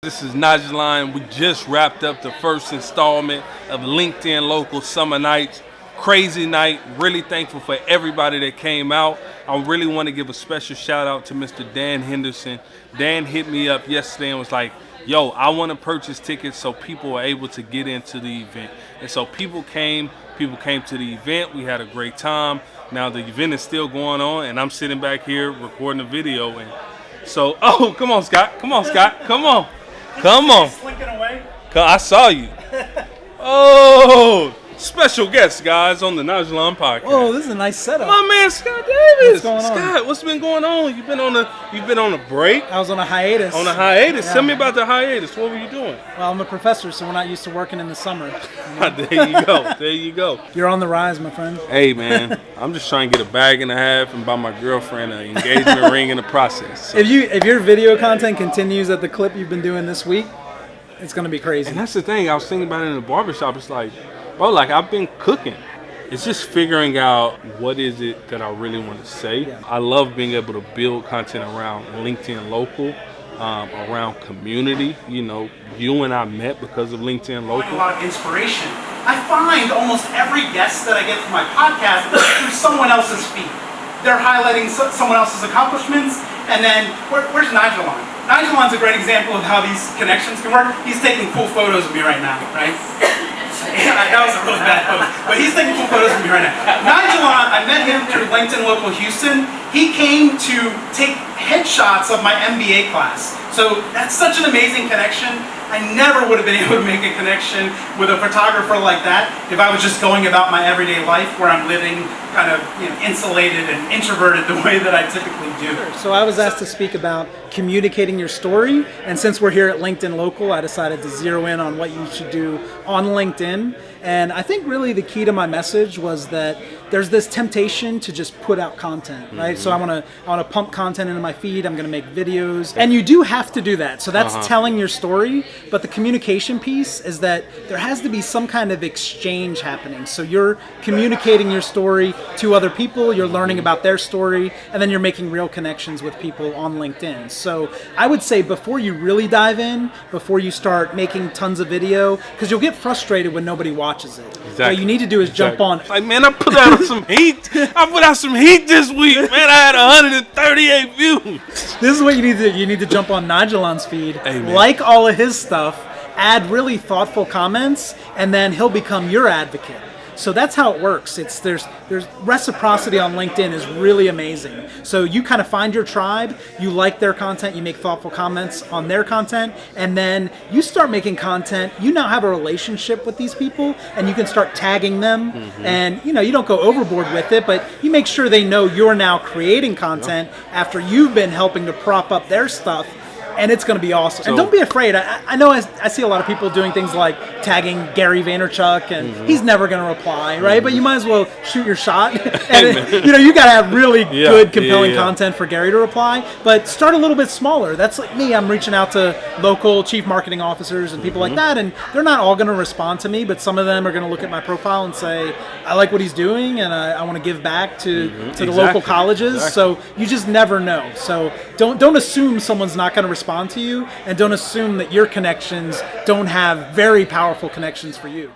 This is Nijalon. We just wrapped up the first installment of LinkedIn Local Summer Nights. Crazy night. Really thankful for everybody that came out. I really want to give a special shout out to Mr. Dan Henderson. Dan hit me up yesterday and was like, yo, I want to purchase tickets so people are able to get into the event. And so people came to the event. We had a great time. Now the event is still going on and I'm sitting back here recording a video. And so, oh, come on, Scott. Come on, Scott. Come on. Come on. Slinking away. I saw you. Oh, special guest, guys, on the Nijalon podcast. Oh, this is a nice setup. My man, Scott Davis. What's going on? Scott, what's been going on? You've been on a break. I was on a hiatus. On a hiatus. Yeah. Tell me about the hiatus. What were you doing? Well, I'm a professor, so we're not used to working in the summer. There you go. There you go. You're on the rise, my friend. Hey, man, I'm just trying to get a bag and a half and buy my girlfriend an engagement ring in the process. So. If your video content continues at the clip you've been doing this week, it's gonna be crazy. And that's the thing. I was thinking about it in the barbershop. It's like, bro, like I've been cooking. It's just figuring out what is it that I really want to say. Yeah. I love being able to build content around LinkedIn Local, around community. You know, you and I met because of LinkedIn Local. A lot of inspiration. I find almost every guest that I get for my podcast through someone else's feed. They're highlighting someone else's accomplishments, and then where's Nijalon? Nijalon's a great example of how these connections can work. He's taking cool photos of me right now, right? Yeah, that was a really bad photo. But he's taking cool photos of me right now. Nijalon, I met him through LinkedIn Local Houston. He came to take headshots of my MBA class. So that's such an amazing connection. I never would have been able to make a connection with a photographer like that if I was just going about my everyday life where I'm living kind of insulated and introverted the way that I typically do. So I was asked to speak about communicating your story, and since we're here at LinkedIn Local, I decided to zero in on what you should do on LinkedIn. And I think really the key to my message was that there's this temptation to just put out content, right? Mm-hmm. So I want to pump content into my feed. I'm going to make videos, and you do have to do that. So that's telling your story, but the communication piece is that there has to be some kind of exchange happening. So you're communicating your story to other people, you're learning about their story, and then you're making real connections with people on LinkedIn. So I would say before you really dive in, before you start making tons of video, because you'll get frustrated when nobody watches it. Exactly. What you need to do is jump on. Like, man, I put out some heat. I put out some heat this week. Man, I had 138 views. This is what you need to do. You need to jump on Nijalon's feed, Amen. Like all of his stuff, add really thoughtful comments, and then he'll become your advocate. So that's how it works. There's reciprocity on LinkedIn is really amazing. So you kind of find your tribe, you like their content, you make thoughtful comments on their content, and then you start making content. You now have a relationship with these people, and you can start tagging them. Mm-hmm. And you don't go overboard with it, but you make sure they know you're now creating content after you've been helping to prop up their stuff. And it's going to be awesome. And don't be afraid. I know I see a lot of people doing things like tagging Gary Vaynerchuk, and he's never going to reply, right? But you might as well shoot your shot. And, you got to have really good, compelling content for Gary to reply. But start a little bit smaller. That's like me. I'm reaching out to local chief marketing officers and people like that, and they're not all going to respond to me, but some of them are going to look at my profile and say, I like what he's doing, and I want to give back to the local colleges. Exactly. So you just never know. So don't assume someone's not going to respond to you, and don't assume that your connections don't have very powerful connections for you.